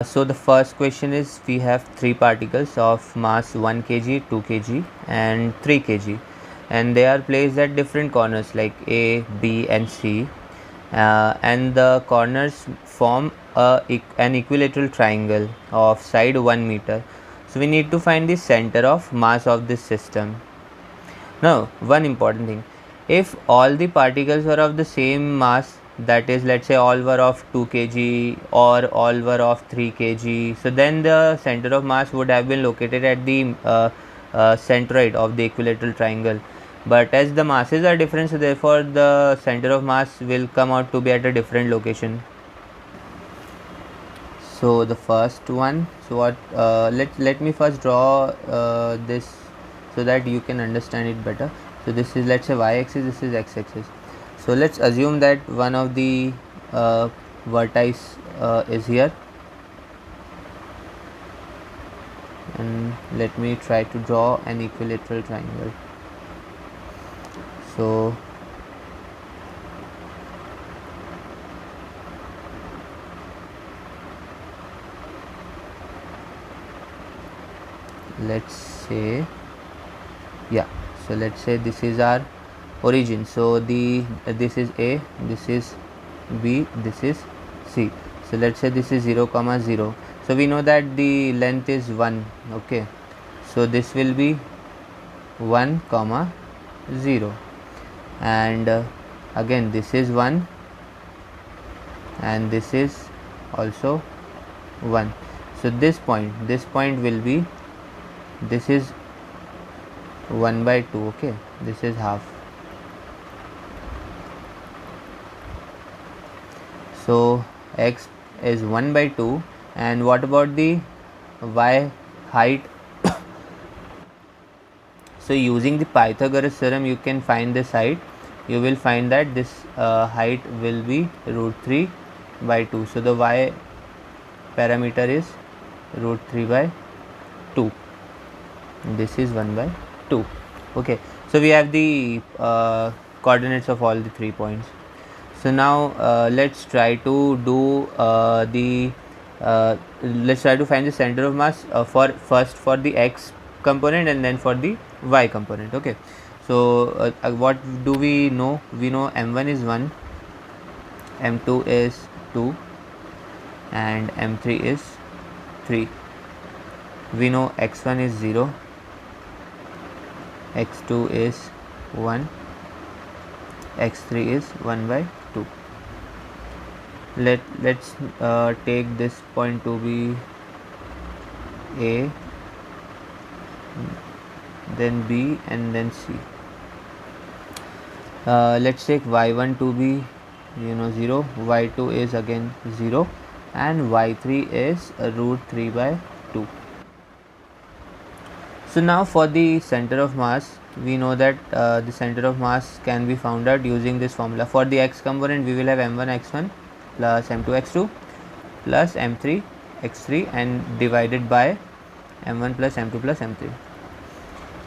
So the first question is, we have three particles of mass 1 kg, 2 kg and 3 kg, and they are placed at different corners like A, B and C, and the corners form an equilateral triangle of side 1 meter. So we need to find the center of mass of this system. Now, one important thing, if all the particles were of the same mass, that is, let's say all were of 2 kg or all were of 3 kg, so then the center of mass would have been located at the centroid of the equilateral triangle. But as the masses are different, so therefore the center of mass will come out to be at a different location. So the first one, so what, let me first draw this so that you can understand it better. So this is, let's say, y axis, this is x axis. So let's assume that one of the vertices is here, and let me try to draw an equilateral triangle. So let's say, yeah, so let's say this is our origin. So this is A, this is B, this is C. So let's say this is 0, 0. So we know that the length is 1. Okay, so this will be 1, 0, and again this is 1 and this is also 1. So this point will be, this is 1 by 2. Okay, this is half. So x is 1 by 2, and what about the y height? So using the Pythagoras theorem you can find this height. You will find that this height will be root 3 by 2. So the y parameter is root 3 by 2. This is 1 by 2. Okay, so we have the coordinates of all the 3 points. So now let's try to do let's try to find the center of mass for the x component and then for the y component. Okay, so what do we know? We know m1 is 1, m2 is 2 and m3 is 3. We know x1 is 0, x2 is 1, x3 is 1 by 2. Let's take this point to be A, then B and then C. Let's take y1 to be 0, y2 is again 0 and y3 is root 3 by 2. So now for the center of mass, we know that the center of mass can be found out using this formula. For the x component, we will have m1 x1 plus m2 x2 plus m3 x3 and divided by m1 plus m2 plus m3.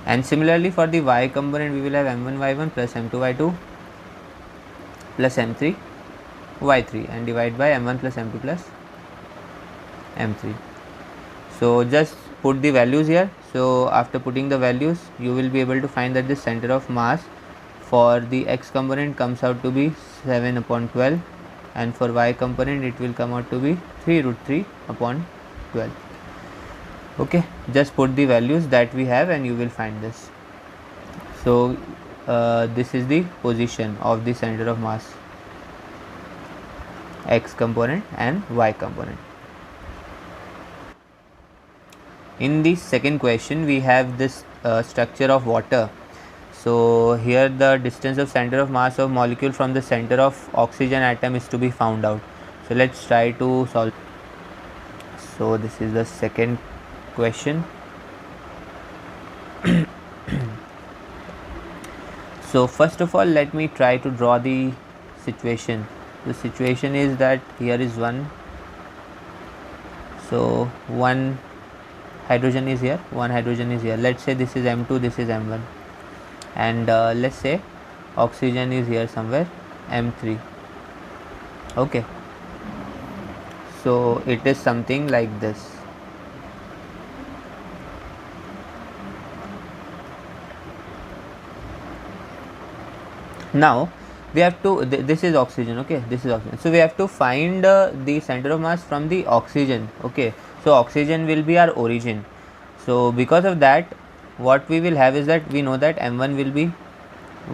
And similarly for the y component, we will have m1 y1 plus m2 y2 plus m3 y3 and divide by m1 plus m2 plus m3. So just put the values here. So after putting the values, you will be able to find that the center of mass for the x component comes out to be 7 upon 12, and for y component it will come out to be 3 root 3 upon 12. Okay, just put the values that we have and you will find this. So this is the position of the center of mass, x component and y component. In the second question, we have this structure of water. So here the distance of center of mass of molecule from the center of oxygen atom is to be found out. So let's try to solve. So this is the second question. So first of all, let me try to draw the situation. The situation is that here is 1. So one hydrogen is here, one hydrogen is here. Let's say this is m2, this is m1, and let's say oxygen is here somewhere, m3. Okay, So it is something like this. Now we have to this is oxygen, okay, this is oxygen, so we have to find the center of mass from the oxygen, okay. So oxygen will be our origin. So because of that, what we will have is that we know that m1 will be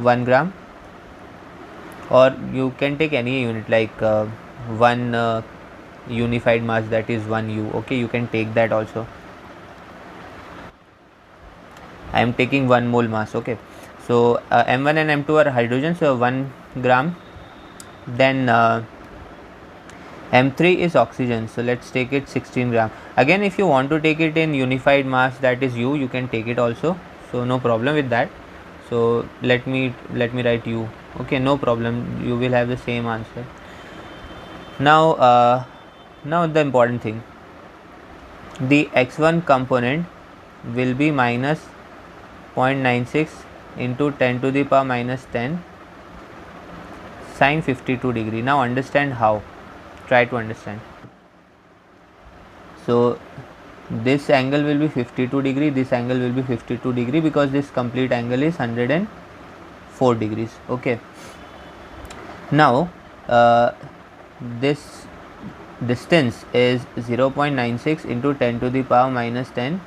1 gram, or you can take any unit like 1 unified mass, that is 1 u, okay, you can take that also. I am taking 1 mole mass, okay. So m1 and m2 are hydrogen, so 1 gram. Then m3 is oxygen, so let's take it 16 gram. Again, if you want to take it in unified mass, that is u, you can take it also, so no problem with that. So let me write u, okay, no problem, you will have the same answer. Now now the important thing, the x1 component will be minus 0.96 into 10 to the power minus 10 sine 52 degree. Now understand how, try to understand. So this angle will be 52 degree, this angle will be 52 degree, because this complete angle is 104 degrees, okay. Now this distance is 0.96 into 10 to the power minus 10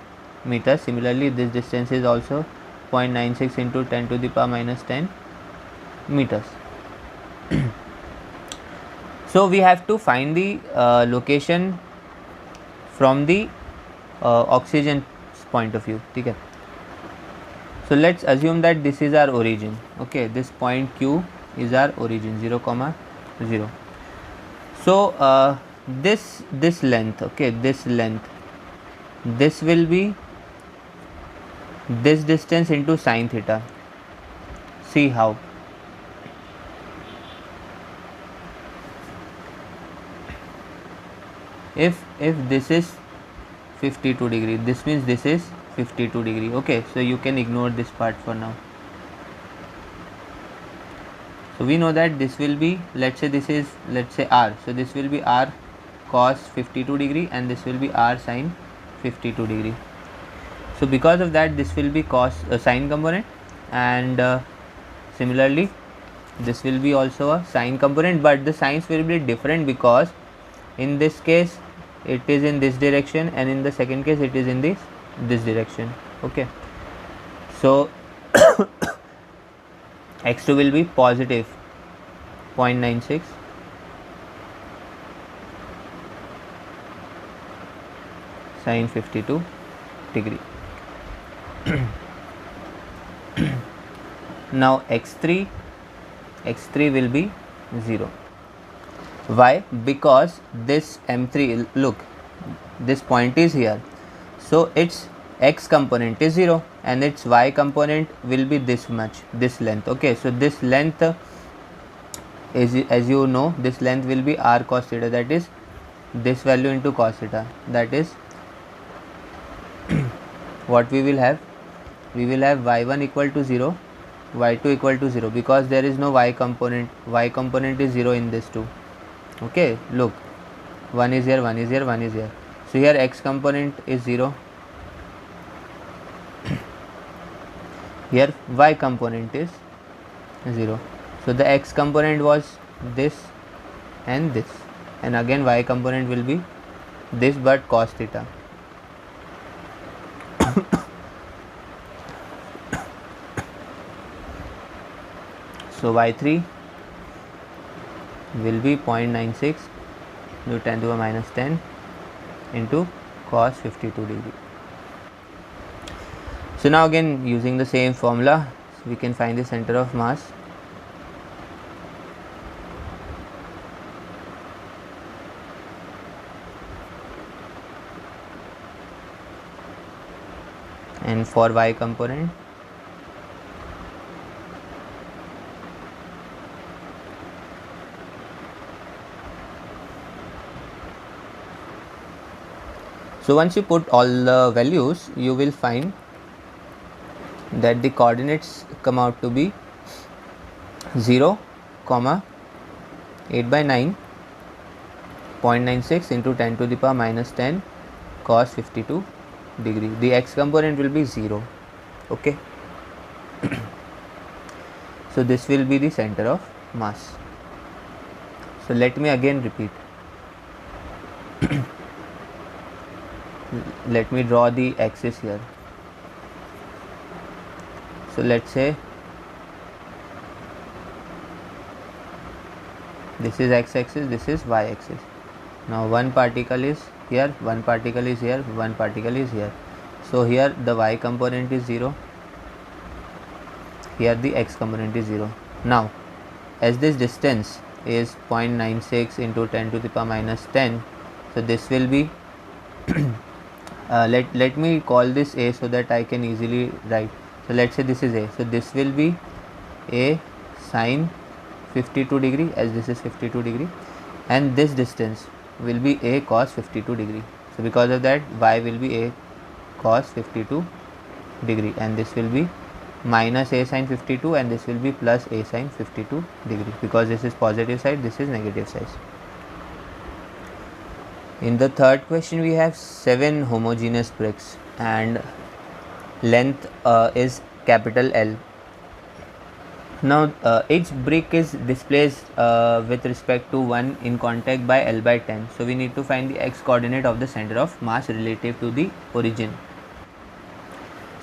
meters. Similarly, this distance is also 0.96 into 10 to the power minus 10 meters. So we have to find the location from the oxygen point of view, okay. So let's assume that this is our origin, okay, this point q is our origin, 0, 0. So this length, okay, this length, this will be this distance into sine theta. See how. If this is 52 degree, this means this is 52 degree, okay. So you can ignore this part for now. So we know that this will be, let's say this is, let's say r, so this will be r cos 52 degree and this will be r sine 52 degree. So because of that, this will be cos sine component, and similarly this will be also a sine component, but the signs will be different, because in this case it is in this direction and in the second case it is in this direction, okay. So x2 will be positive 0.96 sine 52 degree. Now x3 will be 0. Why? Because this m3, look, this point is here, so its x component is 0 and its y component will be this much, this length, okay. So this length is, as you know, this length will be r cos theta, that is this value into cos theta, that is what we will have. We will have y1 equal to 0, y2 equal to 0, because there is no y component is 0 in this too, okay. Look, 1 is here, 1 is here, 1 is here, so here x component is 0, here y component is 0. So the x component was this and this, and again y component will be this, but cos theta. So y3 will be 0.96 into 10 to the minus 10 into cos 52 degree. So now again, using the same formula, we can find the center of mass. And for y component, so once you put all the values, you will find that the coordinates come out to be 0, 8/9, 0.96 into 10 to the power minus 10 cos 52 degree. The x component will be 0. Okay. So this will be the center of mass. So let me again repeat. Let me draw the axis here. So let's say this is x-axis, this is y-axis. Now one particle is here, one particle is here, one particle is here. So here the y component is 0, here the x component is 0. Now as this distance is 0.96 into 10 to the power minus 10, so this will be let me call this a so that I can easily write. So let's say this is a, so this will be a sine 52 degree, as this is 52 degree, and this distance will be a cos 52 degree. So because of that y will be a cos 52 degree, and this will be minus a sin 52, and this will be plus a sin 52 degree, because this is positive side, this is negative side. In the third question we have 7 homogeneous bricks and length is capital L. Now each brick is displaced with respect to 1 in contact by L by 10. So we need to find the x coordinate of the center of mass relative to the origin.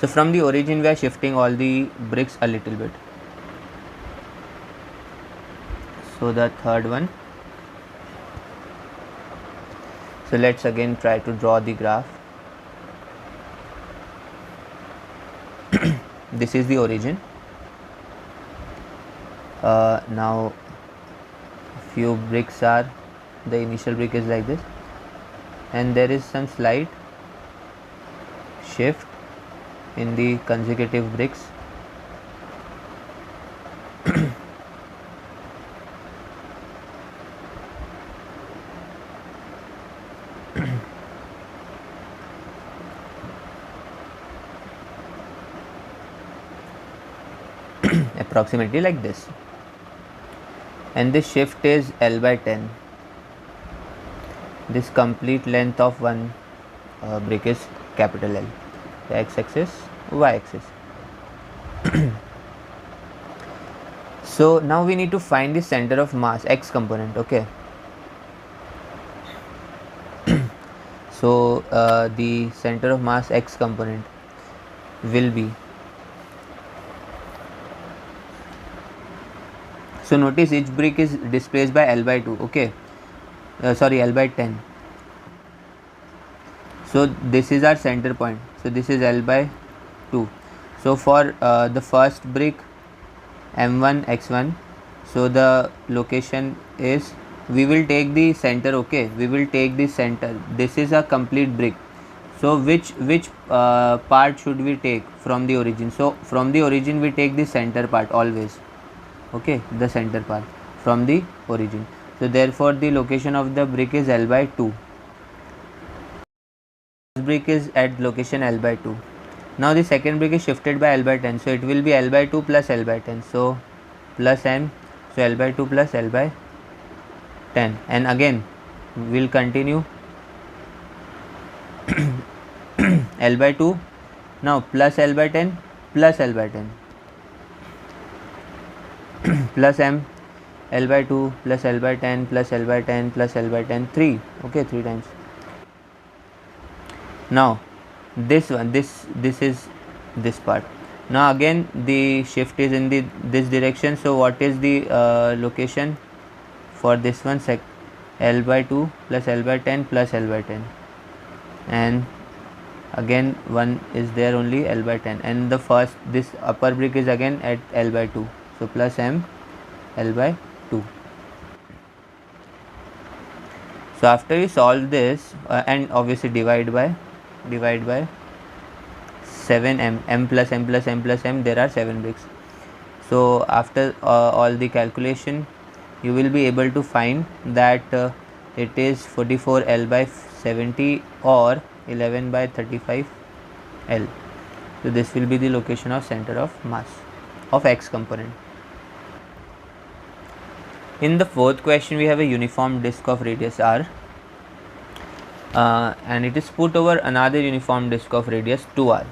So from the origin we are shifting all the bricks a little bit. So the third one. So let's again try to draw the graph. This is the origin. Now few bricks are, the initial brick is like this, and there is some slight shift in the consecutive bricks. Approximately like this, and this shift is L by 10. This complete length of one brick is capital L, the x-axis, y-axis. So now we need to find the center of mass, x component. Okay. So the center of mass x component will be, so notice each brick is displaced by L by 2, okay, L by 10. So this is our center point, so this is L by 2. So for the first brick m1 x1, so the location is, we will take the center, okay, we will take the center. This is a complete brick, so which part should we take from the origin? So from the origin we take the center part always, okay, the center part from the origin. So therefore the location of the brick is L by 2. This brick is at location L by 2. Now the second brick is shifted by L by 10, so it will be L by 2 plus L by 10, so plus m, so L by 2 plus L by 10, and again we will continue L by 2, now plus L by 10 plus L by 10 plus m, L by 2 plus L by 10 plus L by 10 plus L by 10, 3, okay, 3 times. Now this one, this is this part. Now again the shift is in this direction, so what is the location for this one? L by 2 plus L by 10 plus L by 10, and again one is there only, L by 10, and the first, this upper brick is again at L by 2, so plus m L by 2. So after you solve this and obviously divide by 7 m plus m plus m plus m, there are 7 bricks. So after all the calculation you will be able to find that it is 44 L by 70 or 11 by 35 L. So this will be the location of center of mass of x component. In the fourth question we have a uniform disk of radius r and it is put over another uniform disk of radius 2r.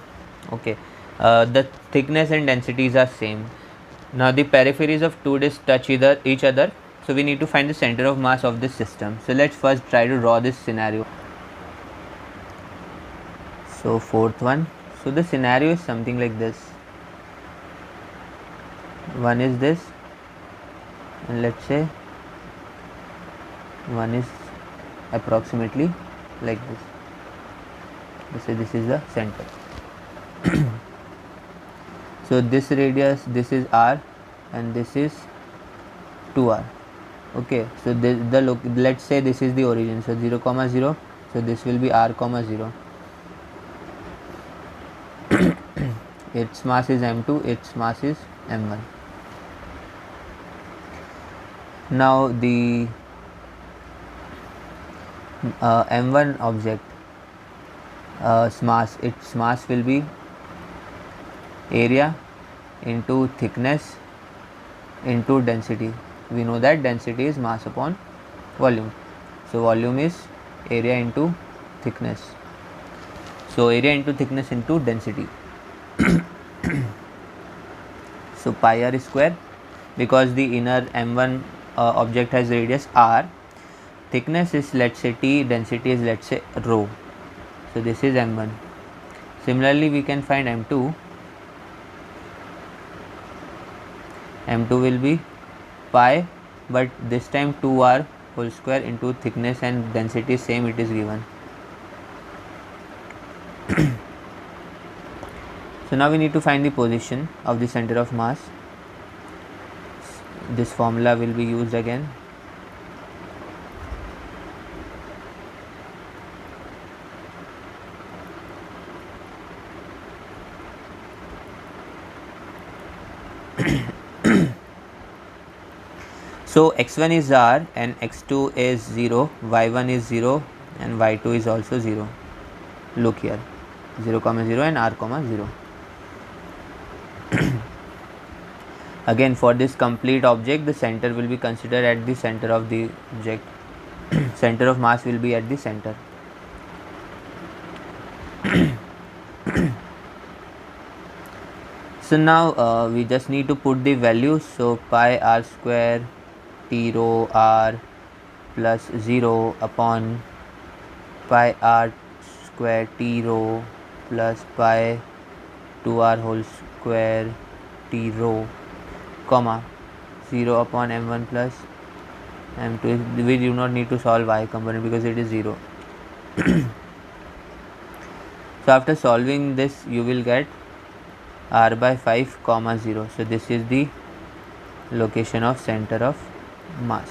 Okay, the thickness and densities are same. Now the peripheries of two disks touch each other, so we need to find the center of mass of this system. So let's first try to draw this scenario. So fourth one, so the scenario is something like this. One is this, and let's say one is approximately like this. Let's say this is the center. So this radius, this is r, and this is 2r. Okay, so let's say this is the origin, so 0 comma 0, so this will be r comma 0. Its mass is m2, its mass is m1. Now the m1 object its mass will be area into thickness into density. We know that density is mass upon volume, so volume is area into thickness, so area into thickness into density. So pi r square, because the inner m1 object has radius r, thickness is let's say t, density is let's say rho, so this is m1. Similarly we can find m2. M2 will be pi, but this time 2r whole square into thickness and density is same, it is given. So now we need to find the position of the center of mass. This formula will be used again. So x1 is r and x2 is 0, y1 is 0 and y2 is also 0. Look here, 0 comma 0 and r comma 0. Again, for this complete object, the center will be considered at the center of the object. Center of mass will be at the center. So now we just need to put the values. So pi r square t rho r plus 0 upon pi r square t rho plus pi 2r whole square t rho, comma 0 upon m1 plus m2. We do not need to solve y component because it is 0. So after solving this you will get r by 5 comma 0. So this is the location of center of mass.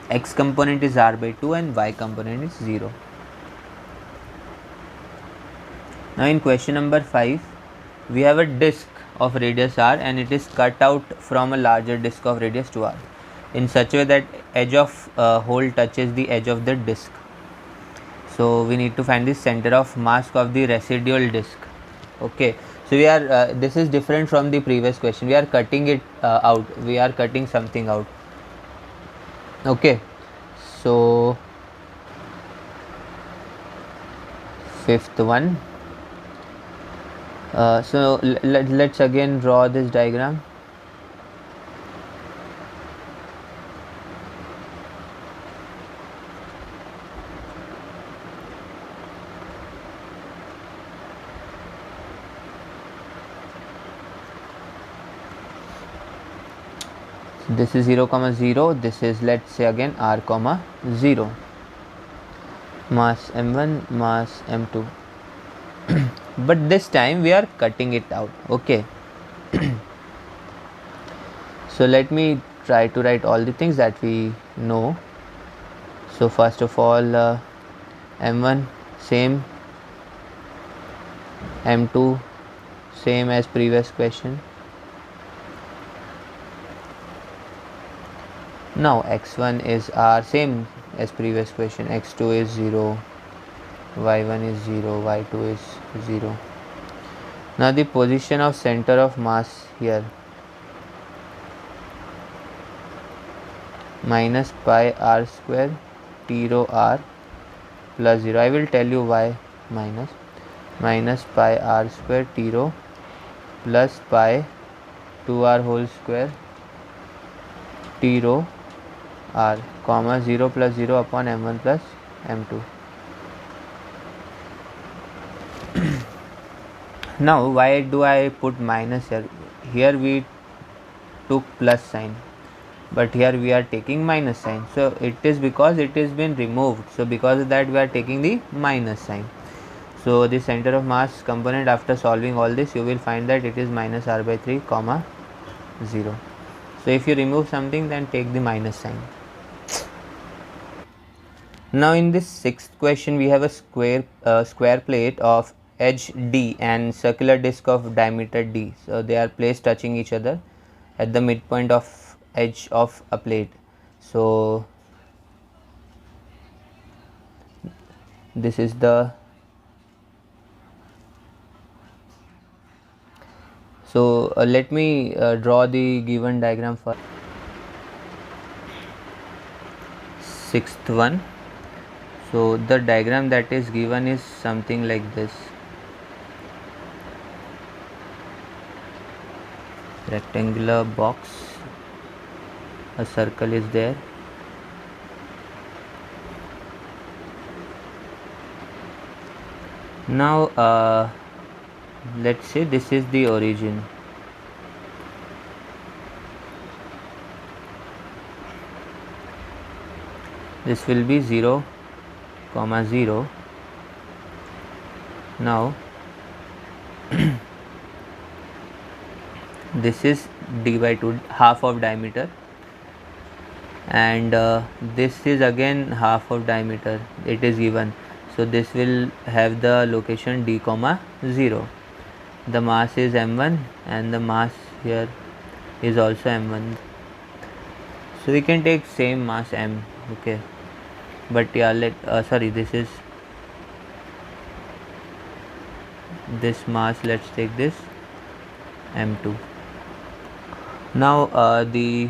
X component is r by 2 and y component is 0. Now in question number 5, we have a disk of radius r and it is cut out from a larger disk of radius 2r in such a way that edge of hole touches the edge of the disk. So we need to find the center of mass of the residual disk. Okay, so we are this is different from the previous question. We are cutting it out, we are cutting something out. Okay, so fifth one. So let's again draw this diagram. This is 0 comma 0, this is let's say again r comma 0, mass m1, mass m2. But this time we are cutting it out. Okay. So let me try to write all the things that we know. So first of all m1 same, m2 same as previous question. Now x1 is r same as previous question, x2 is 0, y1 is 0, y2 is 0. Now the position of center of mass here, minus pi r square t rho r plus 0. I will tell you why minus pi r square t rho plus pi 2r whole square t rho r comma 0 plus 0 upon m1 plus m2. Now why do I put minus here? Here we took plus sign, but here we are taking minus sign, so it is because it has been removed, so because of that we are taking the minus sign. So the center of mass component, after solving all this, you will find that it is minus r by 3 comma 0. So if you remove something, then take the minus sign. Now in this sixth question, we have a square plate of edge d and circular disc of diameter d. So they are placed touching each other at the midpoint of edge of a plate. So this is the let me draw the given diagram for sixth one. So the diagram that is given is something like this. Rectangular box, a circle is there. Now let's say this is the origin. This will be 0 comma 0. Now this is d by 2, half of diameter, and this is again half of diameter, it is given. So this will have the location d comma 0. The mass is m1 and the mass here is also m1, so we can take same mass m. Okay, but yeah, this is this mass, let's take this m2. Now the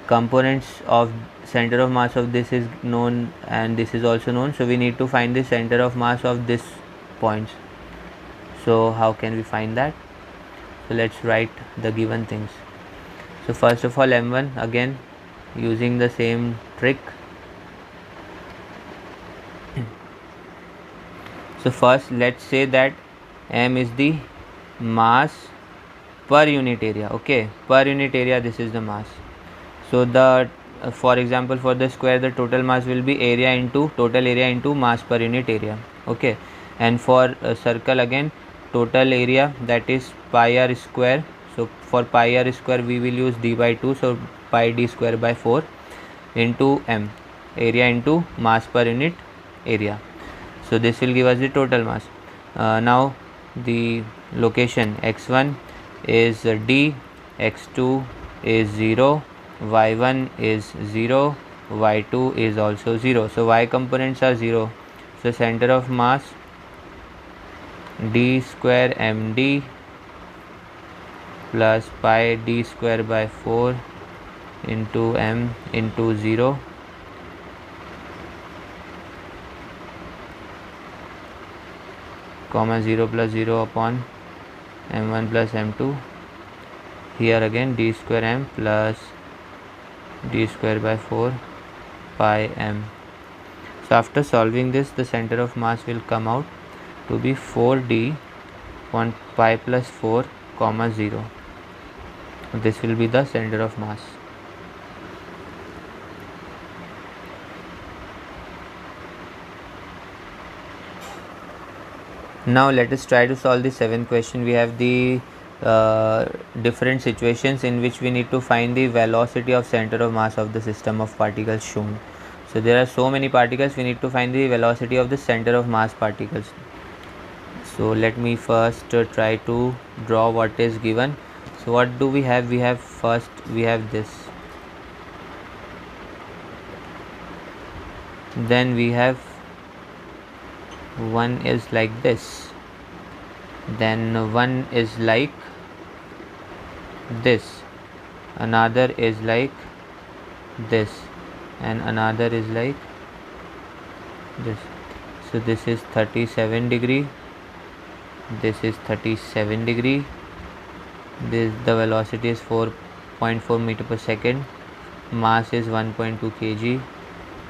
components of center of mass of this is known and this is also known, so we need to find the center of mass of this points. So how can we find that? So let's write the given things. So first of all, m1, again using the same trick. So first let's say that m is the mass per unit area. Okay, per unit area, this is the mass. So the for example, for the square, the total mass will be area into total area into mass per unit area. Okay, and for a circle, again total area, that is pi r square. So for pi r square we will use d by 2, so pi d square by 4 into m, area into mass per unit area. So this will give us the total mass. Now the location, x1 is d, x2 is 0, y1 is 0, y2 is also 0. So y components are 0. So center of mass d square md plus pi d square by 4 into m into 0 comma 0 plus 0 upon m1 plus m2. Here again d square m plus d square by 4 pi m. So after solving this, the center of mass will come out to be 4d upon pi plus 4 comma 0. This will be the center of mass. Now let us try to solve the seventh question. We have the different situations in which we need to find the velocity of center of mass of the system of particles shown. So there are so many particles, we need to find the velocity of the center of mass particles. So let me first try to draw what is given. So what do we have? We have this, then we have one is like this, then one is like this, another is like this, and another is like this. So this is 37 degree, this is 37 degree, this the velocity is 4.4 meter per second, mass is 1.2 kg,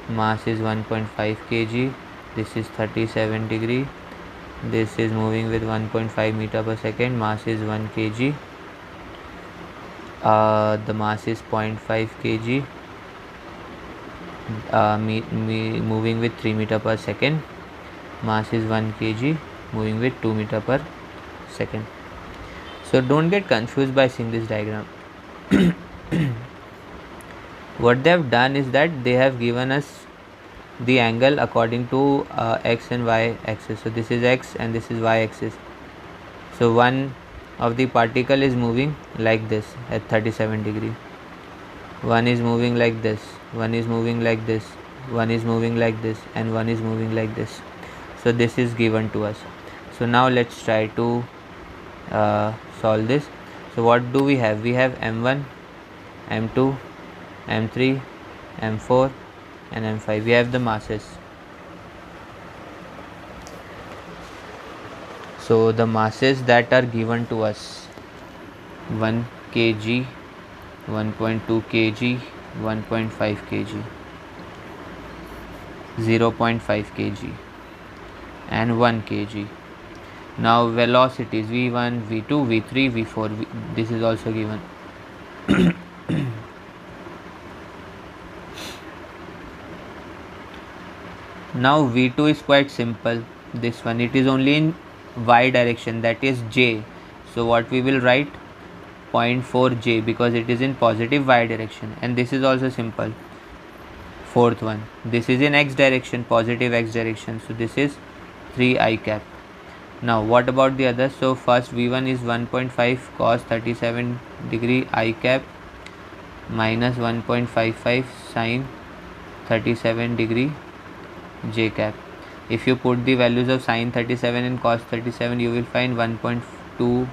mass is 1.5 kg, this is 37 degree, this is moving with 1.5 meter per second, mass is 1 kg, the mass is 0.5 kg, moving with 3 meter per second, mass is 1 kg, moving with 2 meter per second. So don't get confused by seeing this diagram. What they have done is that they have given us the angle according to x and y axis. So this is x and this is y axis. So one of the particle is moving like this at 37 degree, one is moving like this, one is moving like this, one is moving like this, and one is moving like this. So this is given to us. So now let's try to solve this. So what do we have? We have m1, m2, m3, m4 and m5. We have the masses. So the masses that are given to us: 1 kg, 1.2 kg, 1.5 kg, 0.5 kg and 1 kg. Now velocities v1, v2, v3, v4, this is also given. Now v2 is quite simple. This one, it is only in y direction, that is j. So what we will write? 0.4 j, because it is in positive y direction. And this is also simple. Fourth one, this is in x direction, positive x direction. So this is 3 I cap. Now what about the others? So first v1 is 1.5 cos 37 degree I cap minus 1.55 sin 37 degree j cap. If you put the values of sin 37 and cos 37, you will find 1.2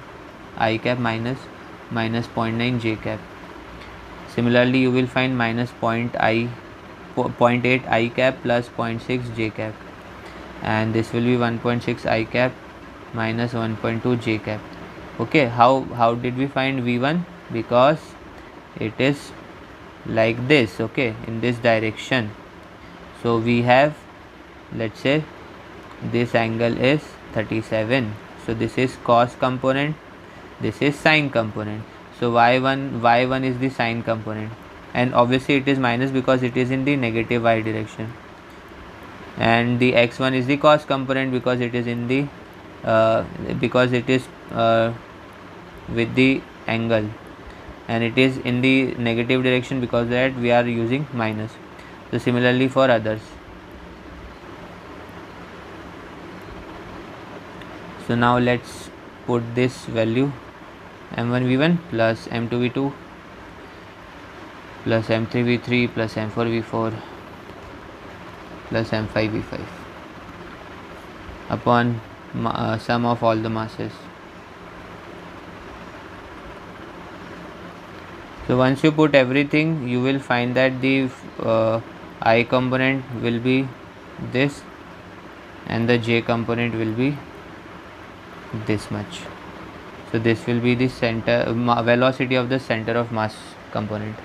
I cap minus 0.9 j cap. Similarly, you will find minus 0.8 I cap plus 0.6 j cap, and this will be 1.6 I cap minus 1.2 j cap. Okay, how did we find v1? Because it is like this, okay, in this direction. So we have, let's say this angle is 37, so this is cos component, this is sine component. So y1 is the sine component, and obviously it is minus because it is in the negative y direction, and the x1 is the cos component because it is in the because it is with the angle, and it is in the negative direction because that we are using minus. So similarly for others. So now let's put this value: m1 v1 plus m2 v2 plus m3 v3 plus m4 v4 plus m5 v5 upon sum of all the masses. So once you put everything, you will find that the I component will be this and the j component will be this much. So this will be the center velocity of the center of mass component.